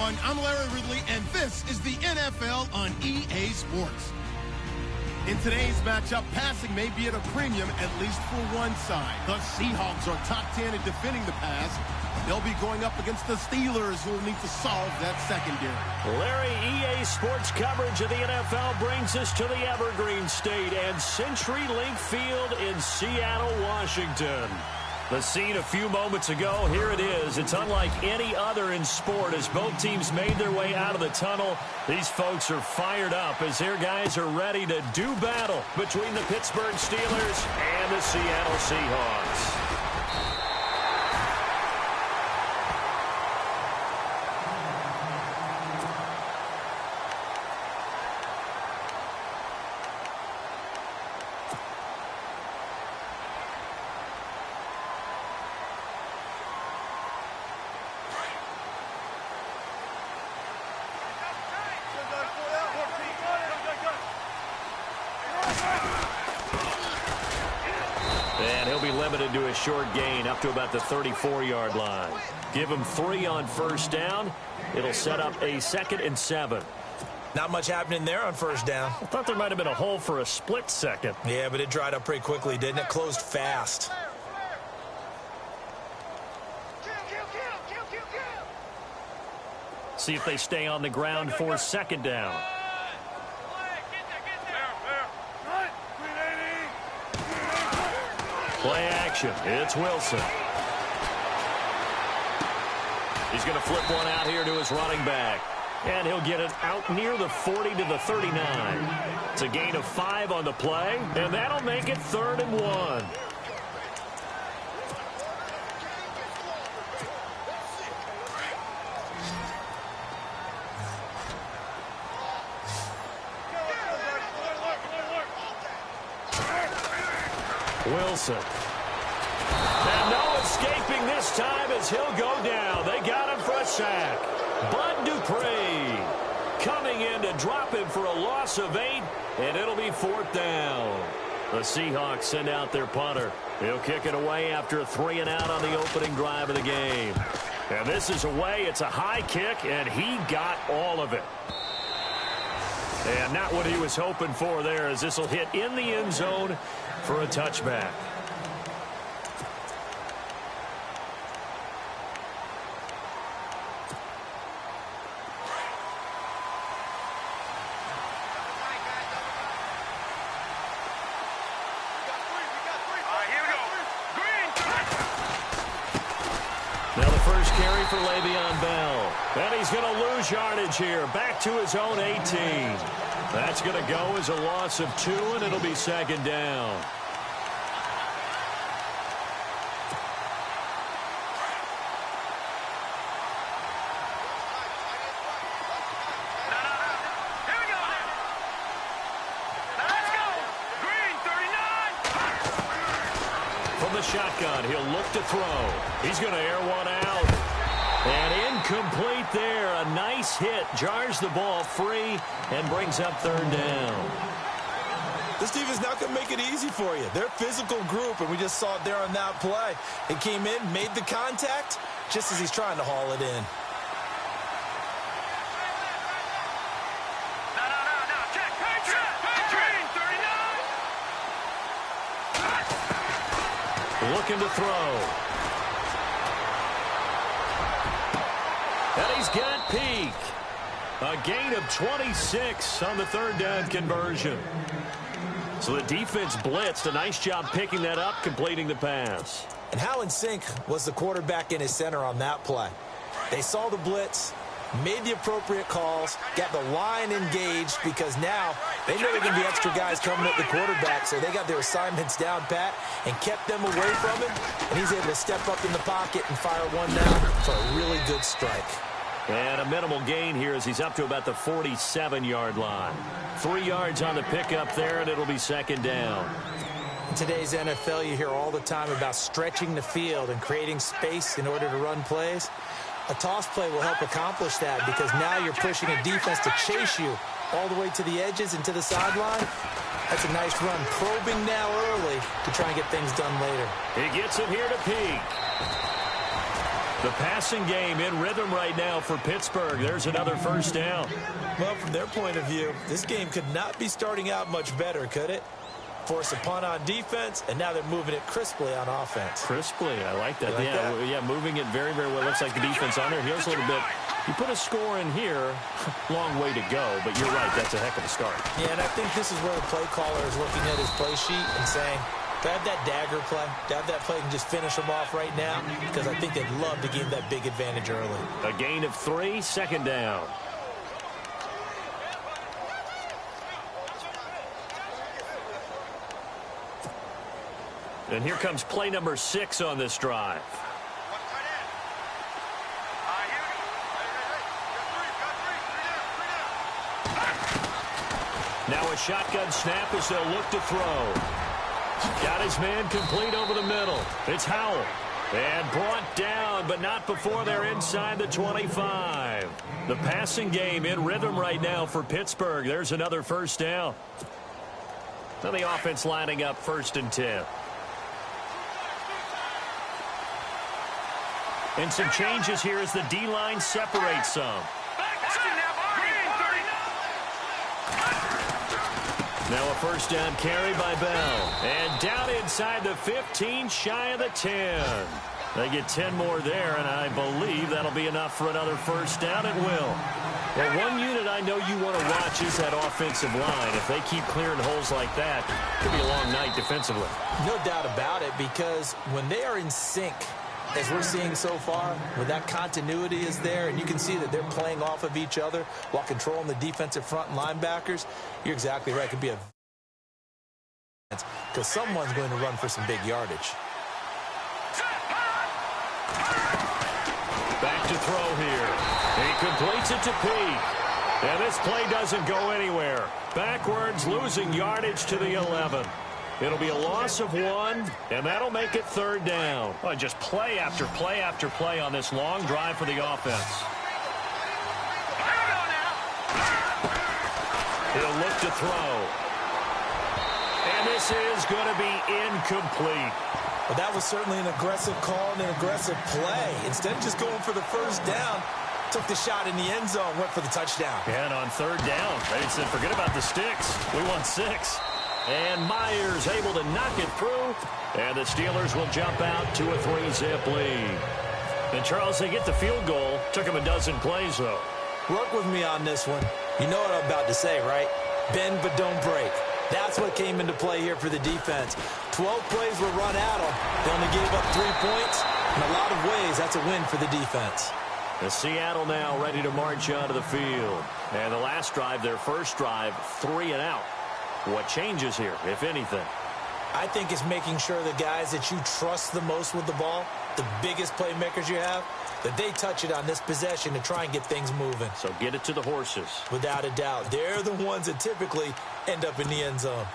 everyone. I'm Larry Ridley, and this is the NFL on EA Sports. In today's matchup, passing may be at a premium, at least for one side. The Seahawks are top 10 in defending the pass. They'll be going up against the Steelers, who will need to solve that secondary. Larry, EA Sports coverage of the NFL brings us to the Evergreen State and CenturyLink Field in Seattle, Washington. The scene a few moments ago, here it is. It's unlike any other in sport as both teams made their way out of the tunnel. These folks are fired up as their guys are ready to do battle between the Pittsburgh Steelers and the Seattle Seahawks. And he'll be limited to a short gain up to about the 34-yard line. Give him 3 on first down. It'll set up a 2nd and 7. Not much happening there on first down. I thought there might have been a hole for a split second. Yeah, but it dried up pretty quickly, didn't it? Closed fast. See if they stay on the ground for 2nd down. Play action. It's Wilson. He's going to flip one out here to his running back. And he'll get it out near the 40 to the 39. It's a gain of 5 on the play, and that'll make it 3rd and 1. Wilson. And no escaping this time as he'll go down. They got him for a sack. Bud Dupree coming in to drop him for a loss of 8, and it'll be 4th down. The Seahawks send out their punter. He'll kick it away after a 3 and out on the opening drive of the game. And this is away. It's a high kick, and he got all of it. And not what he was hoping for there, as this will hit in the end zone for a touchback. Now the first carry for Le'Veon Bell. And he's going to lose yardage here. Back to his own 18. That's going to go as a loss of 2, and it'll be 2nd down. From the shotgun, he'll look to throw. He's going to air one out. And incomplete there. A nice hit. Jars the ball free and brings up 3rd down. This defense not going to make it easy for you. They're a physical group, and we just saw it there on that play. He came in, made the contact, just as he's trying to haul it in. Looking to throw. And he's got Peak. A gain of 26 on the 3rd down conversion. So the defense blitzed. A nice job picking that up, completing the pass. And how in sync was the quarterback in his center on that play? They saw the blitz, made the appropriate calls, got the line engaged, because now they know they're going to be extra guys coming at the quarterback, so they got their assignments down pat and kept them away from him, and he's able to step up in the pocket and fire one down for a really good strike. And a minimal gain here as he's up to about the 47-yard line. 3 yards on the pickup there, and it'll be 2nd down. In today's NFL, you hear all the time about stretching the field and creating space in order to run plays. A toss play will help accomplish that, because now you're pushing a defense to chase you all the way to the edges and to the sideline. That's a nice run. Probing now early to try and get things done later. He gets it here to Peak. The passing game in rhythm right now for Pittsburgh. There's another first down. Well, from their point of view, this game could not be starting out much better, could it? Force a punt on defense, and now they're moving it crisply on offense. Crisply, I like that. Yeah, moving it very, very well. Looks like the defense on their heels a little bit. You put a score in here, long way to go, but you're right, that's a heck of a start. Yeah, and I think this is where the play caller is looking at his play sheet and saying, to have that dagger play, to have that play and just finish them off right now, because I think they'd love to gain that big advantage early. A gain of 3, second down. And here comes play number 6 on this drive. Now a shotgun snap as they'll look to throw. Got his man complete over the middle. It's Howell. And brought down, but not before they're inside the 25. The passing game in rhythm right now for Pittsburgh. There's another first down. Now the offense lining up 1st and 10. And some changes here as the D-line separates some. Now a first down carry by Bell. And down inside the 15, shy of the 10. They get 10 more there, and I believe that'll be enough for another first down. It will. Well, one unit I know you want to watch is that offensive line. If they keep clearing holes like that, it could be a long night defensively. No doubt about it, because when they are in sync, as we're seeing so far, when that continuity is there and you can see that they're playing off of each other while controlling the defensive front and linebackers, you're exactly right. It could be a because someone's going to run for some big yardage. Back to throw here. He completes it to Pete. And this play doesn't go anywhere. Backwards, losing yardage to the 11. It'll be a loss of 1, and that'll make it 3rd down. Oh, just play after play after play on this long drive for the offense. He'll look to throw. And this is going to be incomplete. Well, that was certainly an aggressive call and an aggressive play. Instead of just going for the first down, took the shot in the end zone, went for the touchdown. And on 3rd down, they said, forget about the sticks. We want 6. And Myers able to knock it through. And the Steelers will jump out to a 3-zip lead. And, Charles, they get the field goal. Took them a dozen plays, though. Work with me on this one. You know what I'm about to say, right? Bend but don't break. That's what came into play here for the defense. 12 plays were run at them. They only gave up 3 points. In a lot of ways, that's a win for the defense. The Seattle now ready to march onto the field. And the last drive, their first drive, 3 and out. What changes here, if anything? I think it's making sure the guys that you trust the most with the ball, the biggest playmakers you have, that they touch it on this possession to try and get things moving. So get it to the horses. Without a doubt. They're the ones that typically end up in the end zone.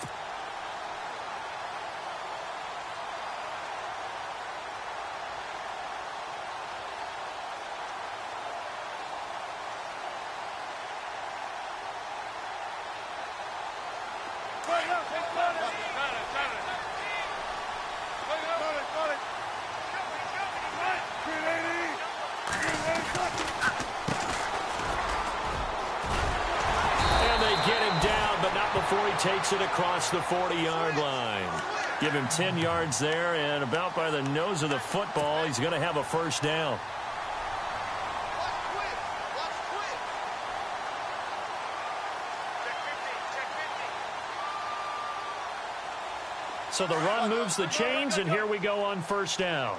Before he takes it across the 40-yard line. Give him 10 yards there, and about by the nose of the football, he's going to have a first down. So the run moves the chains, and here we go on first down.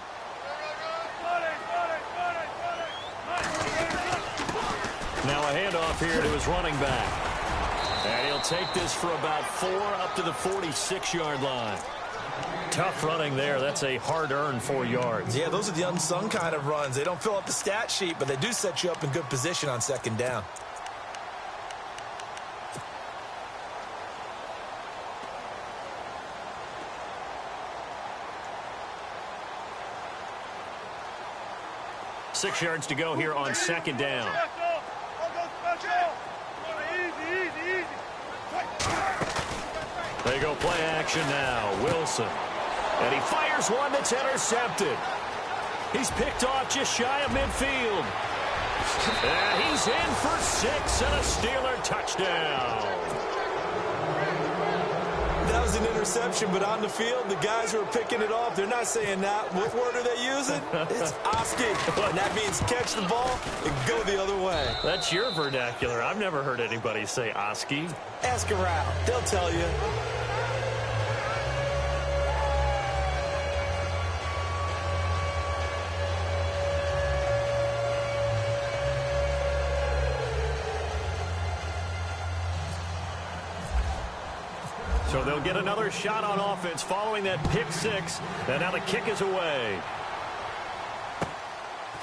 Now a handoff here to his running back. And he'll take this for about 4 up to the 46-yard line. Tough running there. That's a hard-earned 4 yards. Yeah, those are the unsung kind of runs. They don't fill up the stat sheet, but they do set you up in good position on 2nd down. Six yards to go here on 2nd down. They go play action now. Wilson. And he fires one that's intercepted. He's picked off just shy of midfield. And he's in for 6 and a Steeler touchdown. That was an interception, but on the field, the guys who are picking it off, they're not saying that. What word are they using? It's Oski. And that means catch the ball and go the other way. That's your vernacular. I've never heard anybody say Oski. Ask around. They'll tell you. So they'll get another shot on offense following that pick 6. And now the kick is away.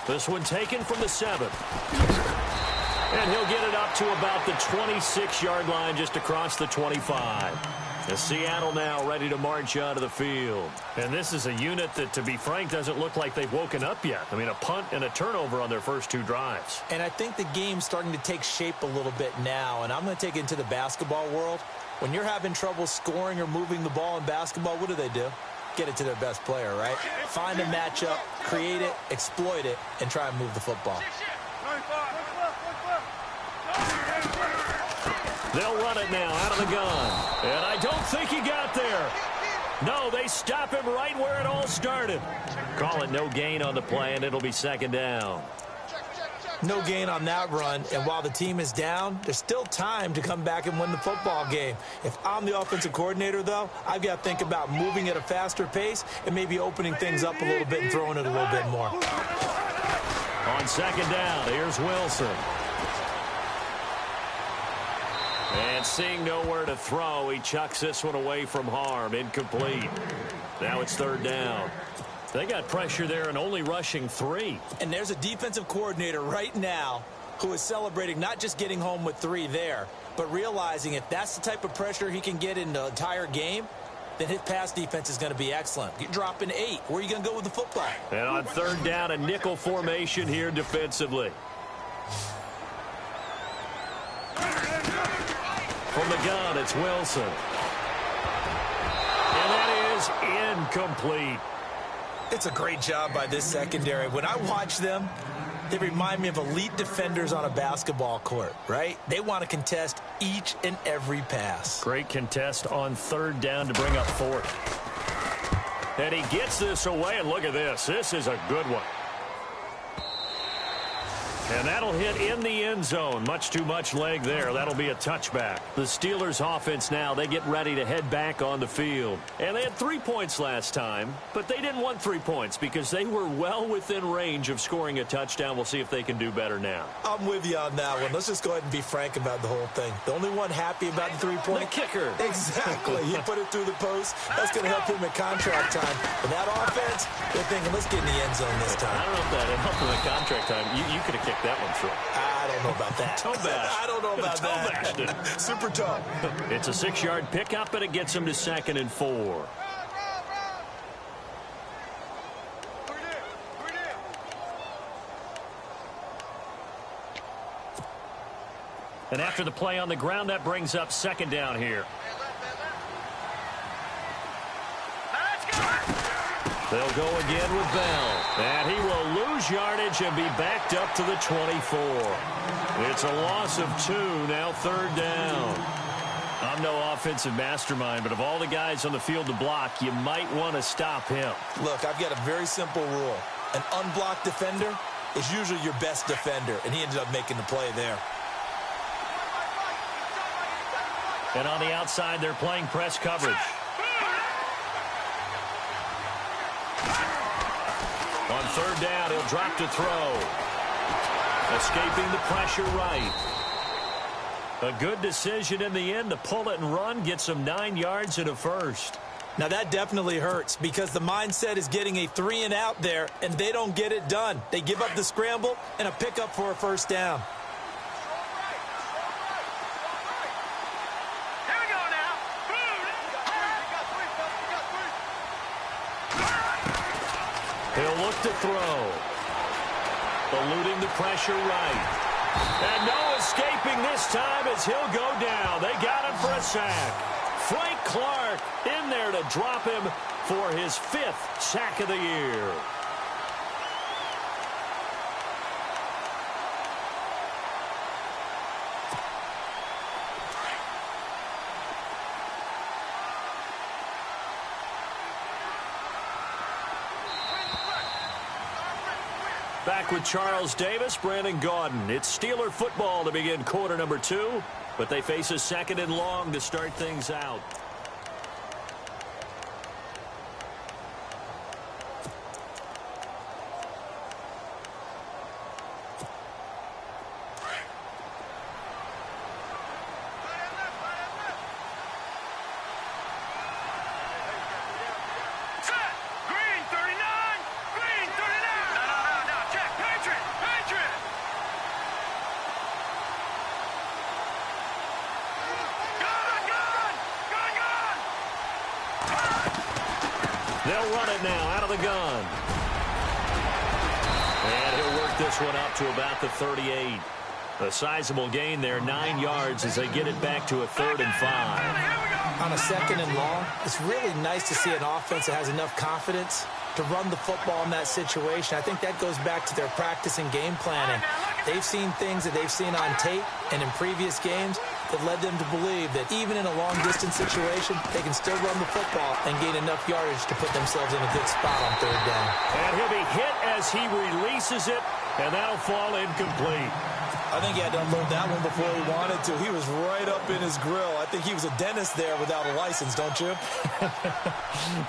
This one taken from the 7. And he'll get it up to about the 26-yard line, just across the 25. The Seattle now ready to march onto the field. And this is a unit that, to be frank, doesn't look like they've woken up yet. I mean, a punt and a turnover on their first 2 drives. And I think the game's starting to take shape a little bit now. And I'm going to take it into the basketball world. When you're having trouble scoring or moving the ball in basketball, what do? Get it to their best player, right? Find a matchup, create it, exploit it, and try and move the football. They'll run it now out of the gun. And I don't think he got there. No, they stop him right where it all started. Call it no gain on the play, and it'll be 2nd down. No gain on that run, and while the team is down, there's still time to come back and win the football game. If I'm the offensive coordinator, though, I've got to think about moving at a faster pace and maybe opening things up a little bit and throwing it a little bit more. On 2nd down, here's Wilson. And seeing nowhere to throw, he chucks this one away from harm. Incomplete. Now it's 3rd down. They got pressure there and only rushing 3. And there's a defensive coordinator right now who is celebrating not just getting home with 3 there, but realizing if that's the type of pressure he can get in the entire game, then his pass defense is going to be excellent. You're dropping 8. Where are you going to go with the football? And on 3rd down, a nickel formation here defensively. From the gun, it's Wilson. And that is incomplete. It's a great job by this secondary. When I watch them, they remind me of elite defenders on a basketball court, right? They want to contest each and every pass. Great contest on 3rd down to bring up 4th. And he gets this away, and look at this. This is a good one. And that'll hit in the end zone. Much too much leg there. That'll be a touchback. The Steelers offense now, they get ready to head back on the field. And they had 3 points last time, but they didn't want 3 points because they were well within range of scoring a touchdown. We'll see if they can do better now. I'm with you on that one. Let's just go ahead and be frank about the whole thing. The only one happy about the 3-point? The kicker. Exactly. He put it through the post. That's going to help him at contract time. But that offense, they're thinking, let's get in the end zone this time. I don't know if that helped him at contract time. You could have kicked that one through. I don't know about that. Toe bash. I don't know about that. It. Super toe. It's a 6-yard pickup, and it gets him to 2nd and 4. And after the play on the ground, that brings up 2nd down here. They'll go again with Bell. And he will lose yardage and be backed up to the 24. It's a loss of 2, now 3rd down. I'm no offensive mastermind, but of all the guys on the field to block, you might want to stop him. Look, I've got a very simple rule. An unblocked defender is usually your best defender, and he ended up making the play there. And on the outside, they're playing press coverage. On 3rd down, he'll drop to throw. Escaping the pressure right. A good decision in the end to pull it and run, get some 9 yards and a first. Now that definitely hurts because the mindset is getting a 3 and out there, and they don't get it done. They give up the scramble and a pickup for a 1st down. He'll look to throw. Eluding the pressure right. And no escaping this time as he'll go down. They got him for a sack. Frank Clark in there to drop him for his 5th sack of the year. Back with Charles Davis, Brandon Gaudin. It's Steeler football to begin quarter number 2, but they face a 2nd and long to start things out. They'll run it now out of the gun. And he'll work this one up to about the 38. A sizable gain there, 9 yards as they get it back to a 3rd and 5. On a 2nd and long, it's really nice to see an offense that has enough confidence to run the football in that situation. I think that goes back to their practice and game planning. They've seen things that they've seen on tape and in previous games that led them to believe that even in a long-distance situation, they can still run the football and gain enough yardage to put themselves in a good spot on 3rd down. And he'll be hit as he releases it, and that'll fall incomplete. I think he had to unload that one before he wanted to. He was right up in his grill. I think he was a dentist there without a license, don't you?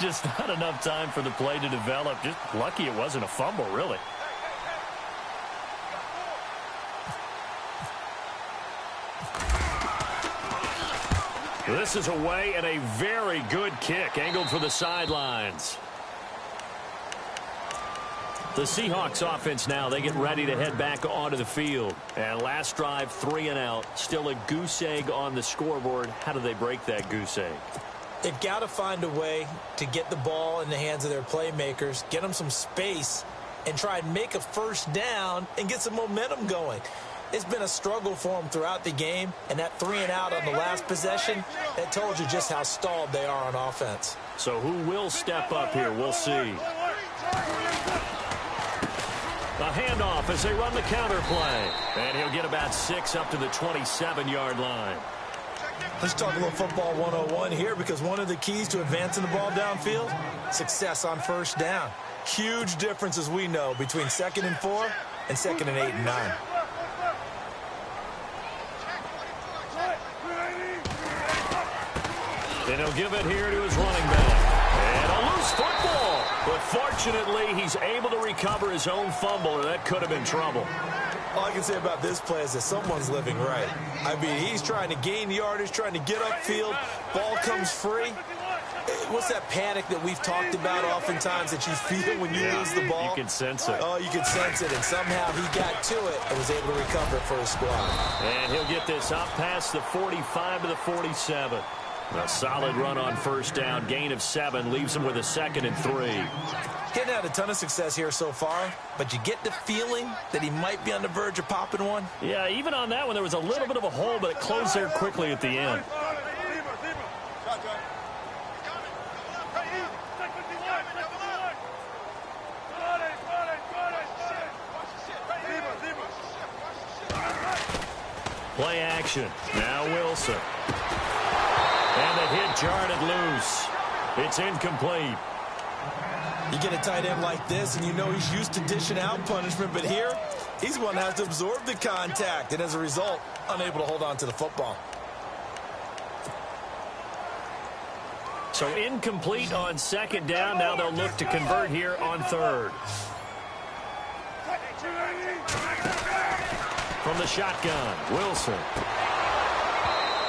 Just not enough time for the play to develop. Just lucky it wasn't a fumble, really. This is away and a very good kick, angled for the sidelines. The Seahawks offense now, they get ready to head back onto the field. And last drive, 3 and out. Still a goose egg on the scoreboard. How do they break that goose egg? They've got to find a way to get the ball in the hands of their playmakers, get them some space, and try and make a 1st down and get some momentum going. It's been a struggle for them throughout the game, and that 3 and out on the last possession, that told you just how stalled they are on offense. So who will step up here? We'll see. The handoff as they run the counter play. And he'll get about 6 up to the 27-yard line. Let's talk a little football 101 here, because one of the keys to advancing the ball downfield, success on 1st down. Huge difference, as we know, between 2nd and 4 and 2nd and 8 and 9. And he'll give it here to his running back. And a loose football. But fortunately, he's able to recover his own fumble, or that could have been trouble. All I can say about this play is that someone's living right. I mean, he's trying to gain yardage, trying to get upfield. Ball comes free. What's that panic that we've talked about oftentimes that you feel when you lose the ball? You can sense it. Oh, you can sense it. And somehow he got to it and was able to recover it for his squad. And he'll get this up past the 45 to the 47. A solid run on 1st down. Gain of 7 leaves him with a 2nd and 3. Getting had a ton of success here so far, but you get the feeling that he might be on the verge of popping one. Yeah, even on that one, there was a little bit of a hole, but it closed there quickly at the end. Play action. Now Wilson. And the hit jarred it loose. It's incomplete. You get a tight end like this, and you know he's used to dishing out punishment, but here, he's one that has to absorb the contact, and as a result, unable to hold on to the football. So incomplete on 2nd down. Now they'll look to convert here on 3rd. From the shotgun, Wilson.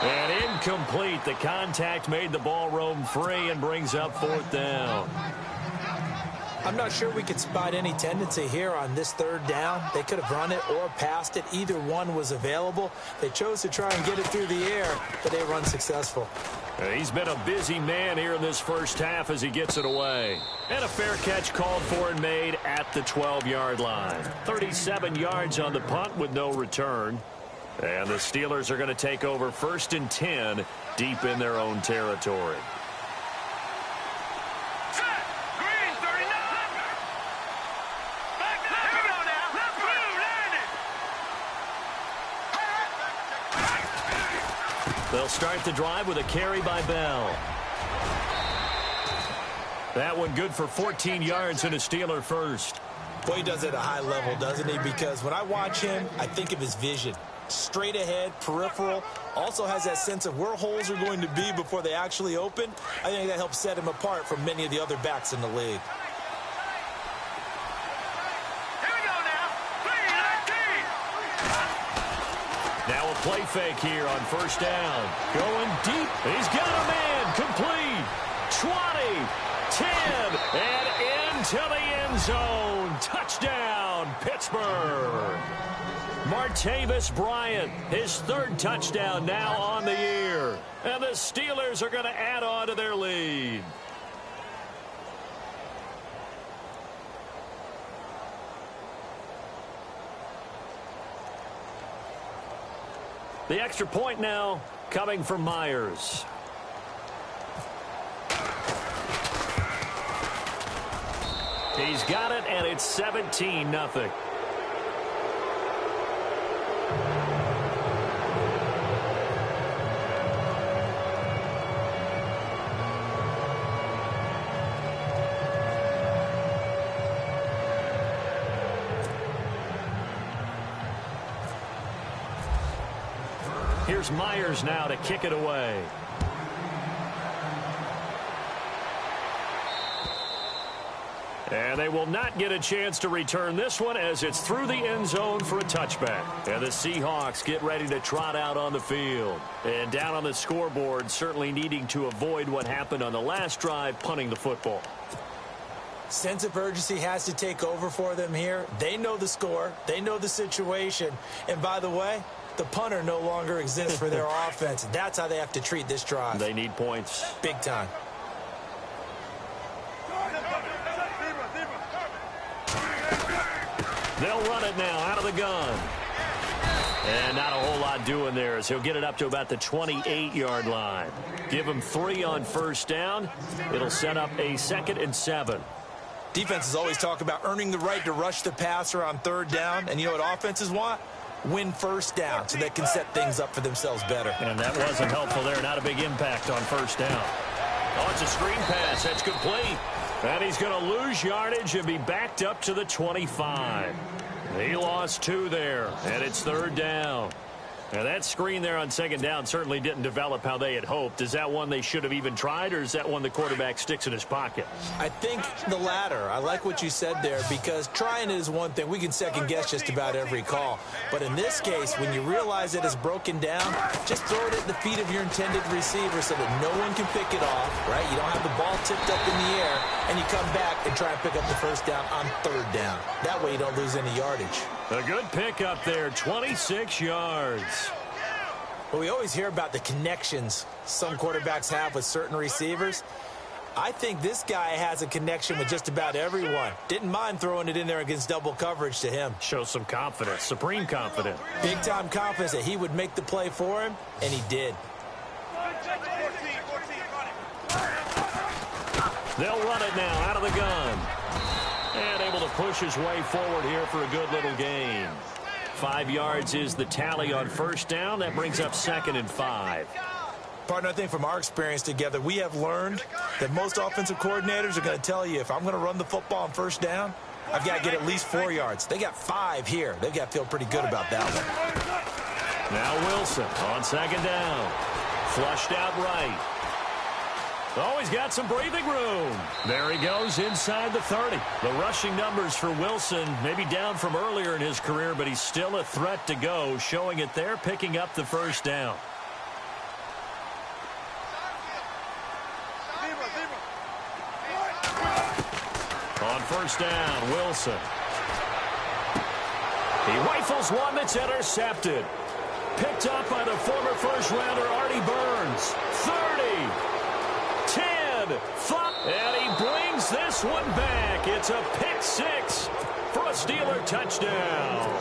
And incomplete. The contact made the ball roam free and brings up 4th down. I'm not sure we could spot any tendency here on this 3rd down. They could have run it or passed it. Either one was available. They chose to try and get it through the air, but they were unsuccessful. He's been a busy man here in this 1st half as he gets it away. And a fair catch called for and made at the 12-yard line. 37 yards on the punt with no return. And the Steelers are going to take over 1st and 10 deep in their own territory. They'll start the drive with a carry by Bell. That one good for 14 yards and a Steeler first. Boy, he does it at a high level, doesn't he? Because when I watch him, I think of his vision. Straight ahead, peripheral, also has that sense of where holes are going to be before they actually open. I think that helps set him apart from many of the other backs in the league. Now a play fake here on first down. Going deep. He's got a man. Complete. 20, 10, and into the end zone. Touchdown, Pittsburgh. Martavis Bryant, his third touchdown now on the year. And the Steelers are going to add on to their lead. The extra point now coming from Myers. He's got it, and it's 17-0. Here's Myers now to kick it away. And they will not get a chance to return this one as it's through the end zone for a touchback. And the Seahawks get ready to trot out on the field. And down on the scoreboard, certainly needing to avoid what happened on the last drive, punting the football. Sense of urgency has to take over for them here. They know the score. They know the situation. And by the way, the punter no longer exists for their offense. That's how they have to treat this drive. They need points. Big time. They'll run it now out of the gun. And not a whole lot doing there as he'll get it up to about the 28-yard line. Give him 3 on first down. It'll set up a 2nd and 7. Defenses always talk about earning the right to rush the passer on third down. And you know what offenses want? Win first down so they can set things up for themselves better. And that wasn't helpful there. Not a big impact on first down. Oh, it's a screen pass. That's complete. And he's going to lose yardage and be backed up to the 25. He lost 2 there, and it's third down. Now, that screen there on second down certainly didn't develop how they had hoped. Is that one they should have even tried, or is that one the quarterback sticks in his pocket? I think the latter. I like what you said there, because trying it is one thing. We can second-guess just about every call. But in this case, when you realize it is broken down, just throw it at the feet of your intended receiver so that no one can pick it off, right? You don't have the ball tipped up in the air, and you come back and try and pick up the first down on third down. That way you don't lose any yardage. A good pick up there, 26 yards. Well, we always hear about the connections some quarterbacks have with certain receivers. I think this guy has a connection with just about everyone. Didn't mind throwing it in there against double coverage to him. Shows some confidence, supreme confidence. Big-time confidence that he would make the play for him, and he did. They'll run it now out of the gun. And able to push his way forward here for a good little gain. 5 yards is the tally on first down. That brings up 2nd and 5. Partner, I think from our experience together, we have learned that most offensive coordinators are going to tell you, if I'm going to run the football on first down, I've got to get at least 4 yards. They got 5 here. They've got to feel pretty good about that one. Now Wilson on second down. Flushed out right. Oh, he's got some breathing room. There he goes inside the 30. The rushing numbers for Wilson maybe down from earlier in his career, but he's still a threat to go, showing it there, picking up the first down. On first down, Wilson. He rifles one that's intercepted. Picked up by the former first-rounder Artie Burns. 30. 10, 5, and he brings this one back. It's a pick 6 for a Steeler touchdown.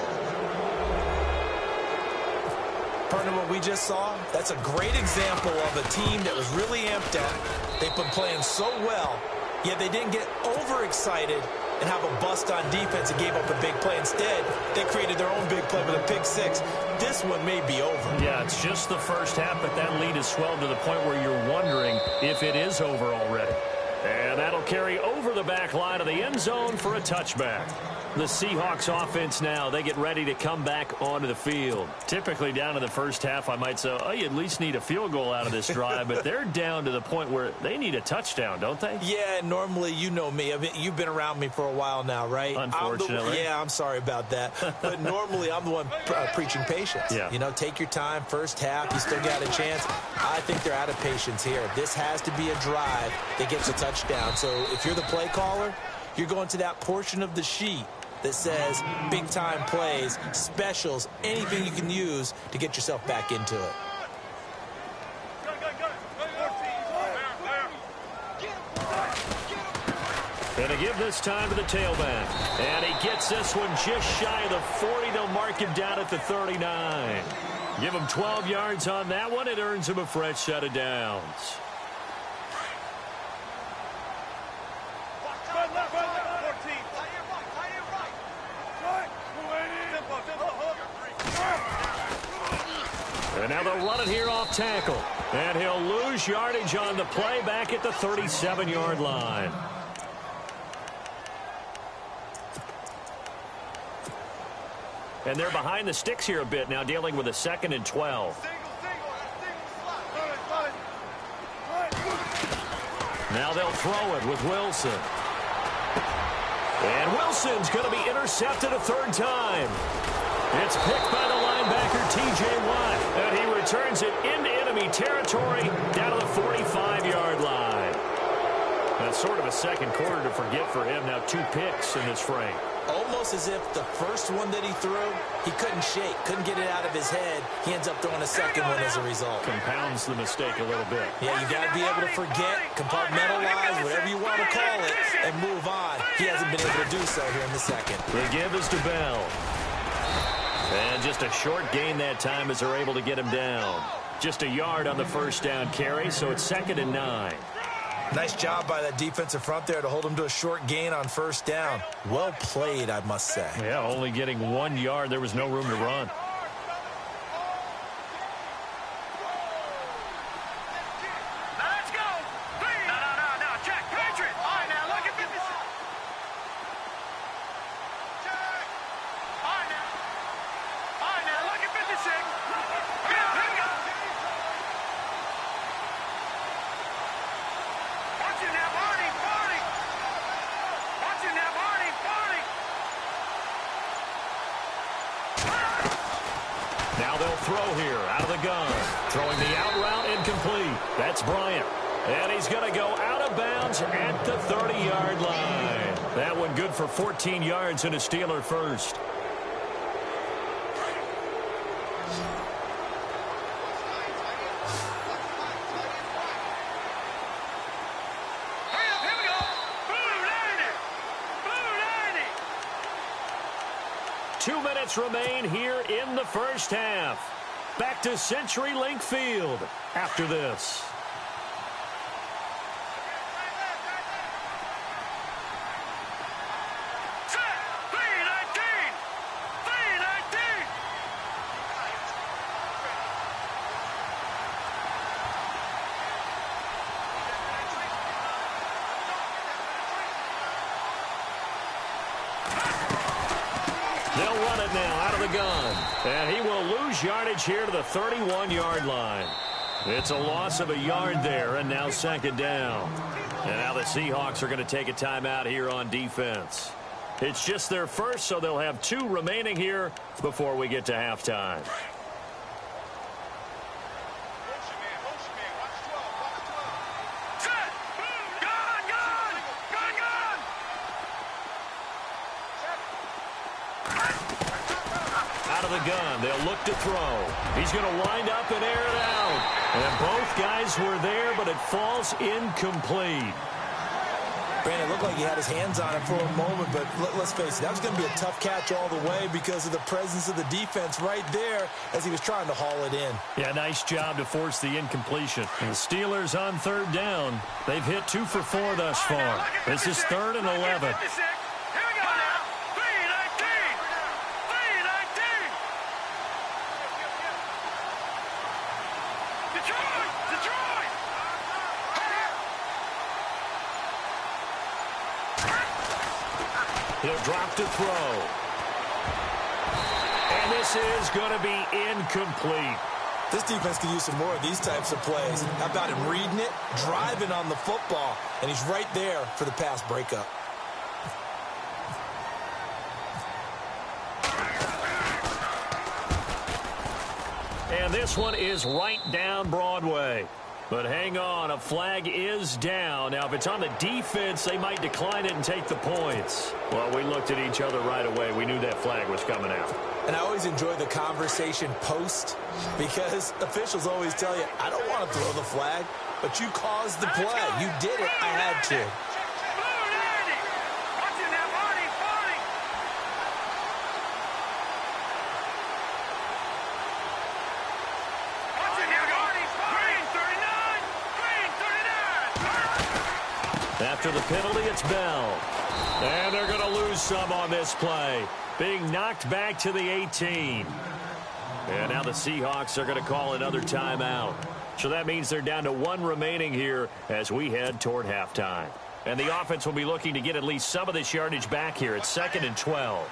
Partner, what we just saw, that's a great example of a team that was really amped up. They've been playing so well, yet they didn't get overexcited and have a bust on defense and gave up a big play. Instead, they created their own big play with a pick 6. This one may be over. Yeah, it's just the first half, but that lead has swelled to the point where you're wondering if it is over already. And that'll carry over the back line of the end zone for a touchback. The Seahawks offense now, they get ready to come back onto the field. Typically down in the first half, I might say, oh, you at least need a field goal out of this drive, but they're down to the point where they need a touchdown, don't they? Yeah, normally, you know me. I mean, you've been around me for a while now, right? Unfortunately. I'm sorry about that. But normally, I'm the one preaching patience. Yeah. You know, take your time, first half, you still got a chance. I think they're out of patience here. This has to be a drive that gets a touchdown. So if you're the play caller, you're going to that portion of the sheet that says big-time plays, specials, anything you can use to get yourself back into it. Going to give this time to the tailback. And he gets this one just shy of the 40. They'll mark him down at the 39. Give him 12 yards on that one. It earns him a fresh set of downs. And now they'll run it here off tackle. And he'll lose yardage on the play back at the 37-yard line. And they're behind the sticks here a bit now, dealing with a 2nd and 12. Now they'll throw it with Wilson. And Wilson's going to be intercepted a third time. It's picked by the linebacker, T.J. Watt. And he returns it into enemy territory down to the 45-yard line. That's sort of a second quarter to forget for him. Now 2 picks in this frame. Almost as if the first one that he threw, he couldn't shake, couldn't get it out of his head. He ends up throwing a second one as a result. Compounds the mistake a little bit. Yeah, you got to be able to forget, compartmentalize, whatever you want to call it, and move on. He hasn't been able to do so here in the second. The give is to Bell. And just a short gain that time as they're able to get him down. Just a yard on the first down carry, so it's 2nd and 9. Nice job by that defensive front there to hold him to a short gain on first down. Well played, I must say. Yeah, only getting 1 yard. There was no room to run. Now they'll throw here out of the gun. Throwing the out route incomplete. That's Bryant. And he's going to go out of bounds at the 30-yard line. That one good for 14 yards and a Steeler first. Remain here in the first half. Back to CenturyLink Field after this. They'll run it now out of the gun. And he will lose yardage here to the 31-yard line. It's a loss of a yard there, and now 2nd down. And now the Seahawks are going to take a timeout here on defense. It's just their first, so they'll have 2 remaining here before we get to halftime. Gun. They'll look to throw. He's going to wind up and air it out. And both guys were there, but it falls incomplete. Brandon, it looked like he had his hands on it for a moment, but let's face it, that was going to be a tough catch all the way because of the presence of the defense right there as he was trying to haul it in. Yeah, nice job to force the incompletion. And the Steelers on 3rd down. They've hit 2 for 4 thus far. This is 3rd and 11. He'll drop to throw. And this is going to be incomplete. This defense could use some more of these types of plays. How about him reading it, driving on the football, and he's right there for the pass breakup. And this one is right down Broadway. But hang on, a flag is down. Now, if it's on the defense, they might decline it and take the points. Well, we looked at each other right away. We knew that flag was coming out. And I always enjoy the conversation post because officials always tell you, I don't want to throw the flag, but you caused the play. You did it. I had to. After the penalty, it's Bell. And they're going to lose some on this play. Being knocked back to the 18. And now the Seahawks are going to call another timeout. So that means they're down to one remaining here as we head toward halftime. And the offense will be looking to get at least some of this yardage back here at 2nd and 12.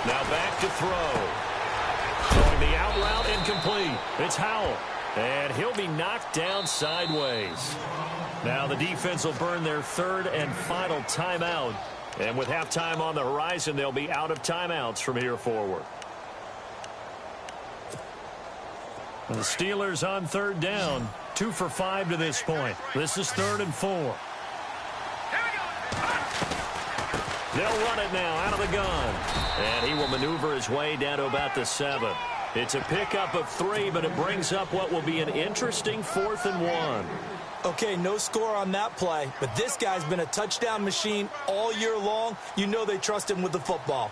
Now back to throw. Throwing the out route incomplete. It's Howell. And he'll be knocked down sideways. Now the defense will burn their third and final timeout. And with halftime on the horizon, they'll be out of timeouts from here forward. The Steelers on third down. 2 for 5 to this point. This is 3rd and 4. They'll run it now out of the gun. And he will maneuver his way down to about the 7. It's a pickup of 3, but it brings up what will be an interesting 4th and 1. Okay, no score on that play, but this guy's been a touchdown machine all year long. You know they trust him with the football.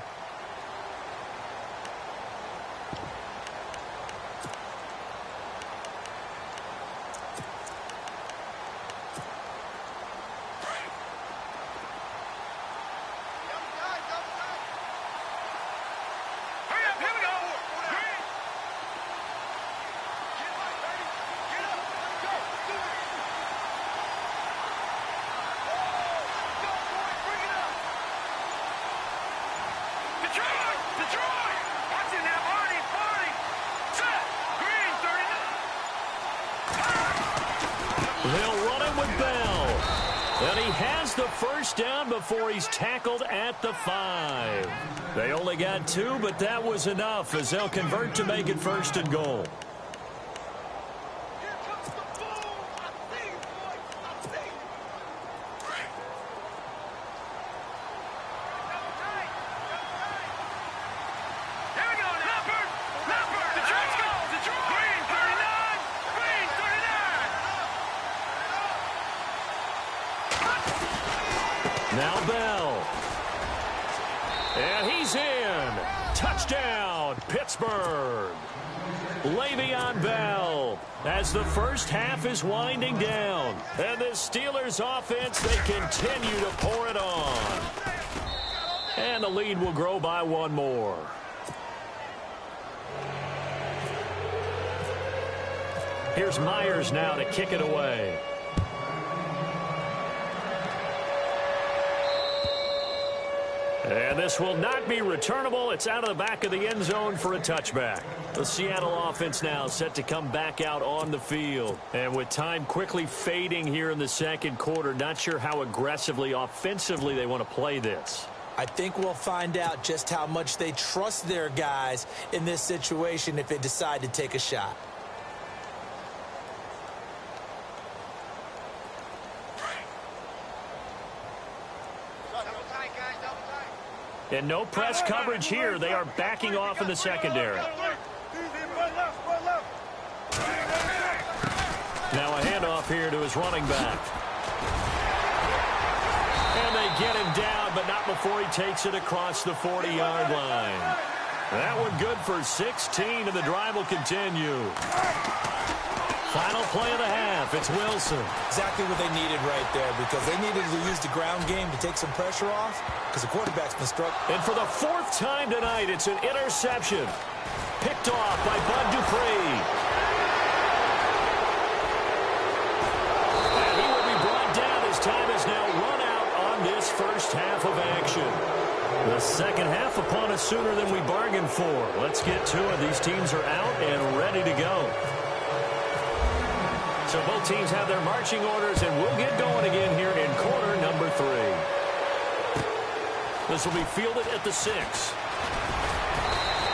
They'll run it with Bell. And he has the first down before he's tackled at the 5. They only got 2, but that was enough as they'll convert to make it 1st and goal. Now Bell. And he's in. Touchdown, Pittsburgh. Le'Veon Bell as the first half is winding down. And the Steelers offense, they continue to pour it on. And the lead will grow by 1 more. Here's Myers now to kick it away. And this will not be returnable. It's out of the back of the end zone for a touchback. The Seattle offense now set to come back out on the field. And with time quickly fading here in the 2nd quarter, not sure how aggressively, offensively they want to play this. I think we'll find out just how much they trust their guys in this situation if they decide to take a shot. And no press coverage here. They are backing off in the secondary. Now a handoff here to his running back. And they get him down, but not before he takes it across the 40-yard line. That one good for 16, and the drive will continue. Final play of the half. It's Wilson. Exactly what they needed right there, because they needed to use the ground game to take some pressure off, because the quarterback's been struck. And for the 4th time tonight, it's an interception. Picked off by Bud Dupree. And he will be brought down. His time is now run out on this first half of action. The second half upon us sooner than we bargained for. Let's get to it. These teams are out and ready to go. So both teams have their marching orders, and we'll get going again here in quarter number 3. This will be fielded at the 6.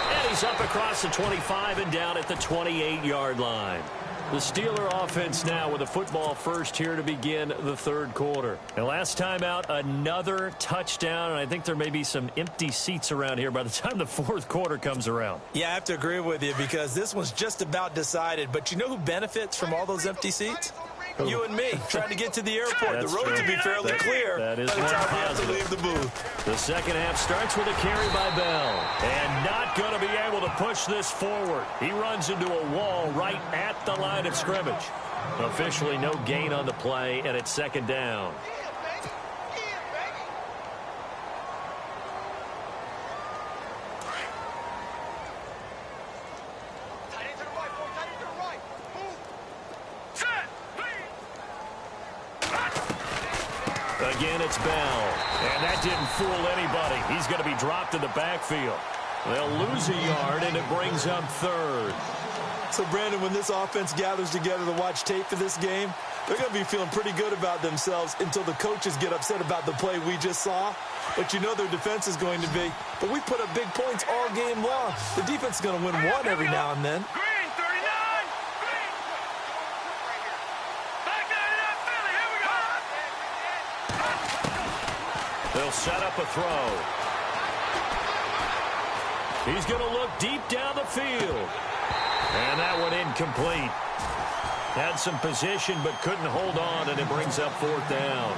And he's up across the 25 and down at the 28-yard line. The Steeler offense now with a football first here to begin the 3rd quarter. And last time out, another touchdown, and I think there may be some empty seats around here by the time the 4th quarter comes around. Yeah, I have to agree with you, because this one's just about decided. But you know who benefits from all those empty seats? You and me, trying to get to the airport. The roads will be fairly clear by the time we have to leave the booth. The second half starts with a carry by Bell. And not going to be able to push this forward. He runs into a wall right at the line of scrimmage. Officially no gain on the play, and it's 2nd down. Again, it's Bell. And that didn't fool anybody. He's going to be dropped in the backfield. They'll lose a yard, and it brings up 3rd. So, Brandon, when this offense gathers together to watch tape for this game, they're going to be feeling pretty good about themselves until the coaches get upset about the play we just saw. But you know their defense is going to be, but we put up big points all game long. The defense is going to win one every now and then. They'll set up a throw. He's going to look deep down the field. And that one incomplete. Had some position but couldn't hold on, and it brings up 4th down.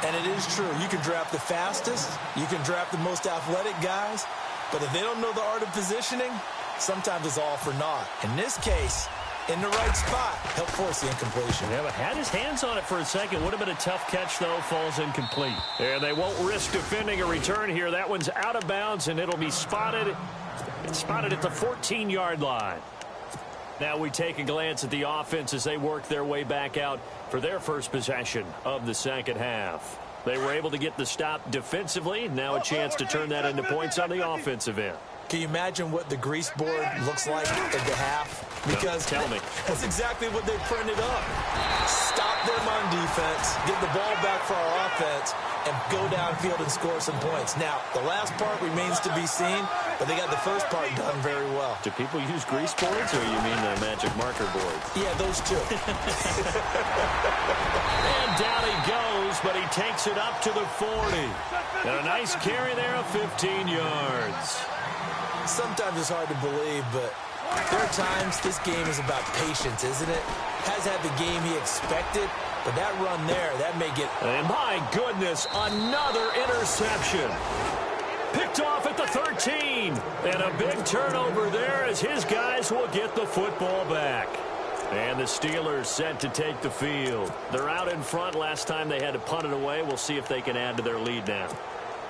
And it is true. You can draft the fastest. You can draft the most athletic guys. But if they don't know the art of positioning, sometimes it's all for naught. In this case, in the right spot, help force the incompletion. Yeah, but had his hands on it for a second. Would have been a tough catch, though. Falls incomplete. And they won't risk defending a return here. That one's out of bounds, and it'll be spotted. It's spotted at the 14-yard line. Now we take a glance at the offense as they work their way back out for their first possession of the second half. They were able to get the stop defensively. Now a chance to turn that into points on the offensive end. Can you imagine what the grease board looks like at the half? Because tell me. That's exactly what they printed up. Stop them on defense, get the ball back for our offense, and go downfield and score some points. Now, the last part remains to be seen, but they got the first part done very well. Do people use grease boards, or you mean the magic marker boards? Yeah, those two. And down he goes, but he takes it up to the 40. And a nice carry there of 15 yards. Sometimes it's hard to believe, but there are times this game is about patience, isn't it? Has had the game he expected, but that run there, that may get... And my goodness, another interception. Picked off at the 13. And a big turnover there as his guys will get the football back. And the Steelers set to take the field. They're out in front. Last time they had to punt it away. We'll see if they can add to their lead now.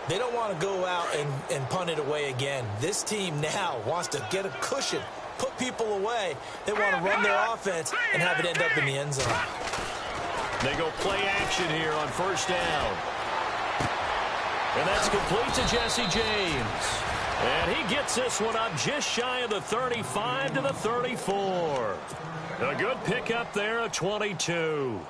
They don't want to go out and punt it away again. This team now wants to get a cushion, put people away. They want to run their offense and have it end up in the end zone. They go play action here on first down. And that's complete to Jesse James. And he gets this one up just shy of the 35 to the 34. A good pickup there of 22.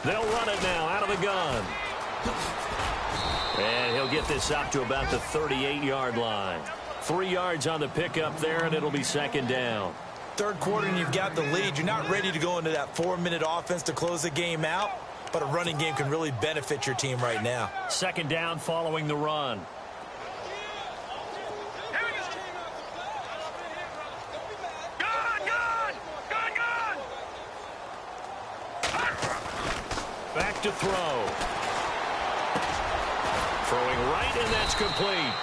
They'll run it now out of the gun. And he'll get this up to about the 38-yard line. 3 yards on the pickup there, and it'll be second down. Third quarter, and you've got the lead. You're not ready to go into that 4-minute offense to close the game out, but a running game can really benefit your team right now. Second down following the run. Back to throw. Throwing right, and that's complete.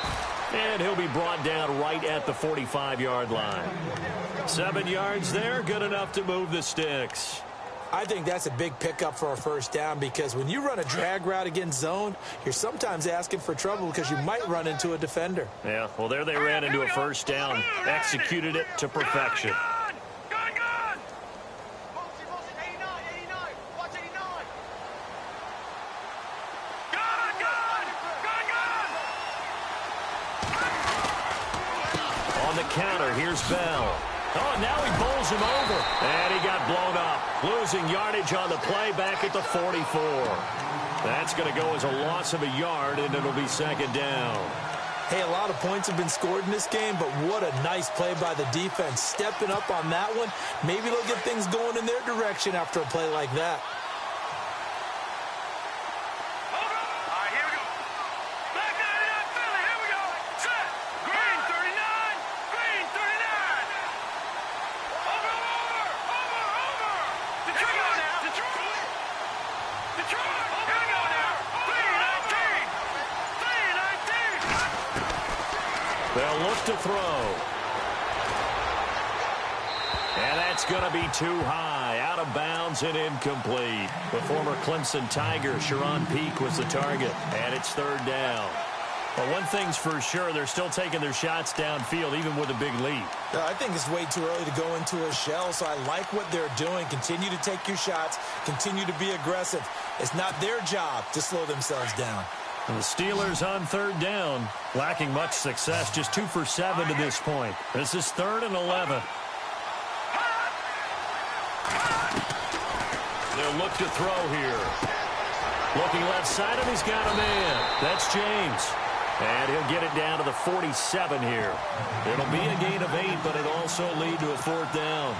And he'll be brought down right at the 45-yard line. 7 yards there, good enough to move the sticks. I think that's a big pickup for a first down because when you run a drag route against zone, you're sometimes asking for trouble because you might run into a defender. Yeah, well, there they ran into a first down, executed it to perfection. On the counter, here's Bell. Oh, and now he bowls him over. And he got blown up. Losing yardage on the play back at the 44. That's going to go as a loss of a yard, and it'll be second down. Hey, a lot of points have been scored in this game, but what a nice play by the defense. Stepping up on that one. Maybe they'll get things going in their direction after a play like that. They'll look to throw. And that's going to be too high. Out of bounds and incomplete. The former Clemson Tiger, Sharon Peak, was the target. And it's third down. Well, one thing's for sure, they're still taking their shots downfield, even with a big lead. I think it's way too early to go into a shell, so I like what they're doing. Continue to take your shots. Continue to be aggressive. It's not their job to slow themselves down. And the Steelers on third down, lacking much success, just 2 for 7 to this point. This is 3rd and 11. They'll look to throw here. Looking left side, and he's got a man. That's James. And he'll get it down to the 47 here. It'll be a gain of 8, but it'll also lead to a 4th down.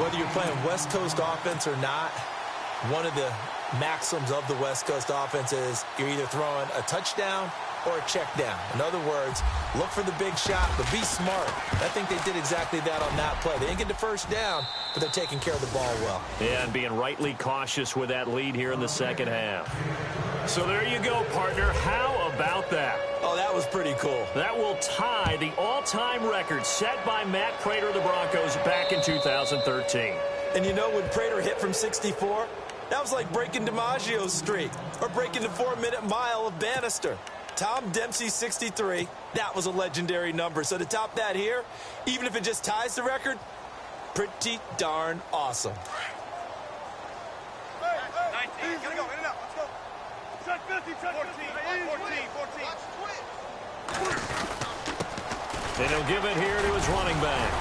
Whether you're playing West Coast offense or not, one of the maxims of the West Coast offense is you're either throwing a touchdown or a check down. In other words, look for the big shot, but be smart. I think they did exactly that on that play. They didn't get the first down, but they're taking care of the ball well. Yeah, and being rightly cautious with that lead here in the second half. So there you go, partner. How about that? Oh, that was pretty cool. That will tie the all-time record set by Matt Prater of the Broncos back in 2013. And you know, when Prater hit from 64, that was like breaking DiMaggio's streak or breaking the 4-minute mile of Bannister. Tom Dempsey, 63. That was a legendary number. So to top that here, even if it just ties the record, pretty darn awesome. 19. Gotta go. In and out. Let's go. Check 50. Check 14. And he'll give it here to his running back.